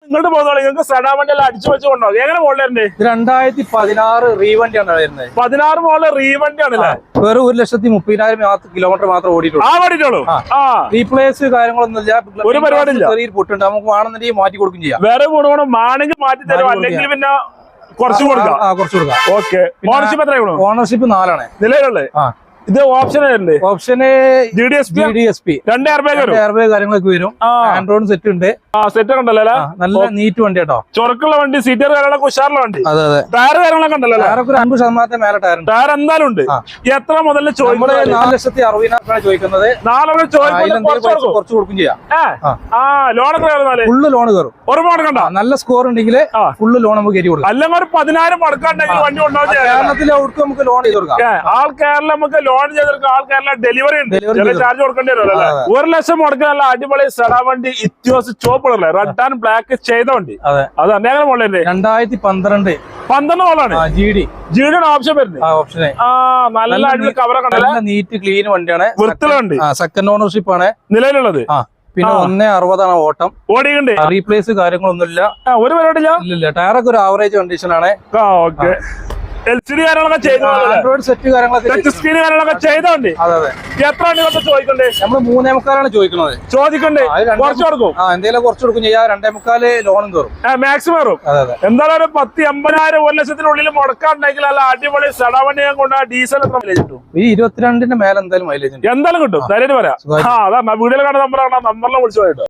ഇങ്ങോട്ട് പോകുന്നോളൂ. നിങ്ങൾക്ക് സെഡാൻ വണ്ടി എല്ലാം അടിച്ചു വെച്ചുകൊണ്ടോ? എങ്ങനെ മോഡലുണ്ട്? 2016 റീവണ്ടിയാണ് വരുന്നത്. 16 മോഡൽ റീവണ്ടി ആണല്ലേ? വെറും 1,30,000 കിലോമീറ്റർ മാത്രം ഓടിയിട്ടുള്ളൂ. ഓടിയിട്ടുള്ളൂ. റീപ്ലേസ് കാര്യങ്ങളൊന്നും ഒരു പരിപാടിയില്ല. ചെറിയ പൊട്ടുണ്ട്, നമുക്ക് വേണമെന്നുണ്ടെങ്കിൽ മാറ്റി കൊടുക്കും ചെയ്യാം. വേറെ ഗുണം ആണെങ്കിൽ മാറ്റി തരും, അല്ലെങ്കിൽ പിന്നെ കുറച്ച് കൊടുക്കാം. ഓക്കെ. ഓണർഷിപ്പ് എത്രയാണ്? ഓണർഷിപ്പ് 4 ആണ് നിലവിലുള്ളത്. ഇത് ഓപ്ഷൻ ഓപ്ഷന് GDSP 2 എയർ ബാഗ് കാര്യങ്ങളൊക്കെ വരും. ആൻഡ്രോയിഡ് സെറ്റ് ഉണ്ട്. സെറ്റ് ഒക്കെ ഉണ്ടല്ലോ. നല്ല നീറ്റ് വണ്ടി കേട്ടോ. ചൊറക്കുള്ള വണ്ടി, സീറ്റർ കാര്യങ്ങളൊക്കെ ഉഷാറുള്ള വണ്ടി. അതെ അതെ. ടയർ കാര്യങ്ങളൊക്കെ ഉണ്ടല്ലോ. ടയറൊക്കെ 50% മേലെ ടയർ ഉണ്ട്. ടയർ എന്തായാലും ഉണ്ട്. എത്ര മുതൽ ചോദിക്കുന്നത്? 4,60,000 ചോദിക്കുന്നത്. 4 കുറച്ച് കൊടുക്കും ചെയ്യാം. ലോൺ എത്ര? ഫുള്ള് ലോൺ കയറും. നല്ല സ്കോർ ഉണ്ടെങ്കിൽ ഫുള്ള് ലോൺ നമുക്ക് കയറ്റി കൊടുക്കാം. അല്ലെങ്കിൽ ഒരു 10,000 മടക്കാണ്ടെങ്കിൽ വണ്ടി ഉണ്ടാവും. കേരളത്തിലെ അവർക്ക് നമുക്ക് ലോൺ ചെയ്ത് കൊടുക്കാം. ആൾ കേരളം നമുക്ക് ലോൺ ചെയ്തെടുക്കാം. ആൾ കേരളം ഡെലിവറി ഉണ്ട്. ചാർജ് കൊടുക്കേണ്ടി വരും. 1 ലക്ഷം മുടക്കാൻ നല്ല അടിപൊളി സെഡാൻ വണ്ടി. ഇത്യോസ് ചോപ്പ് റെഡ് ആൻഡ് ബ്ലാക്ക് ചെയ്ത വണ്ടി. അത് അങ്ങനെ മോഡലല്ലേ? 2012 മോഡലാണ്. ജിയുടെ ഓപ്ഷൻ വരുന്നത്. നല്ല അടിപൊളി കവറൊക്കെ ഉണ്ടല്ലോ. നീറ്റ് ക്ലീൻ വണ്ടിയാണ്. വൃത്തിലുണ്ട്. സെക്കൻഡ് ഓണർഷിപ്പ് ആണ് നിലവിലുള്ളത്. പിന്നെ 1,60 ഓട്ടം ഓടിയുണ്ട്. റീപ്ലേസ് കാര്യങ്ങളൊന്നുമില്ല. ഒരു പരിപാടിയില്ല. ഇല്ല. ടയറൊക്കെ ഒരു ആവറേജ് കണ്ടീഷൻ ആണ്. ഓക്കെ. LCD കാര്യങ്ങളൊക്കെ ചെയ്തോണ്ട് സെറ്റ് കാര്യങ്ങളൊക്കെ സ്ക്രീൻ കാര്യങ്ങളൊക്കെ ചെയ്തോണ്ട്. എത്ര വണ്ടി ചോദിക്കണ്ടേ? നമ്മള് 3,400 ചോദിക്കുന്നത്. ചോദിക്കണ്ടേ? കുറച്ച് കൊടുക്കും. എന്തെങ്കിലും കുറച്ച് കൊടുക്കും ചെയ്യാം. 2,400 ലോണും കയറും. മാക്സിമം കയറും. എന്തായാലും ഒരു 10,80,000 1 ലക്ഷത്തിനുള്ളിൽ മുടക്കാണ്ടെങ്കിൽ അല്ല അടിപൊളി സെഡാൻ വണ്ടി കൊണ്ട് ഡീസൽ എത്ര മൈലേജ് കിട്ടും? ഈ 22ന്റെ മേലെ എന്തായാലും മൈലേജ് എന്തായാലും കിട്ടും. ധൈര്യം പറയാം. അതാ വീഡിയോയിൽ കാണുന്ന നമ്പറിലാണ്. നമ്പറിൽ വിളിച്ചു പോയിട്ട്